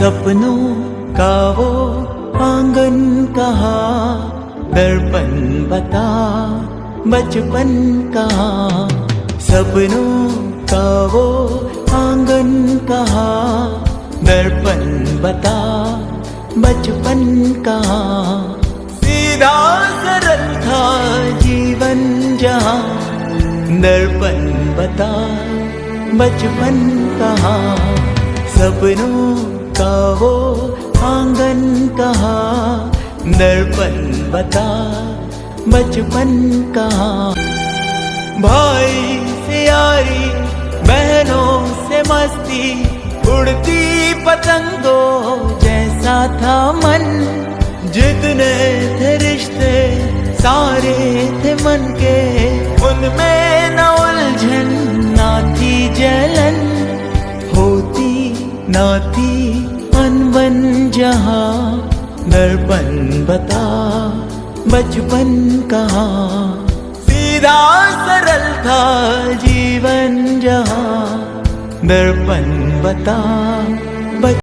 सपनों का वो आंगन कहाँ, दर्पण बता बचपन कहाँ। सपनों का वो आंगन कहाँ, दर्पण बता बचपन कहाँ। सीधा सरल था जीवन जहाँ, दर्पण बता बचपन कहाँ। सपनों का वो आंगन कहाँ, दर्पण बता बचपन कहाँ। भाई से यारी, बहनों से मस्ती, उड़ती पतंगों जैसा था मन। जितने थे रिश्ते सारे थे मन के, उनमें न उलझन ना थी जलन। होती ना थी अनबन जहाँ, दर्पण बता बचपन कहाँ। सीधा सरल था जीवन जहाँ, दर्पण बता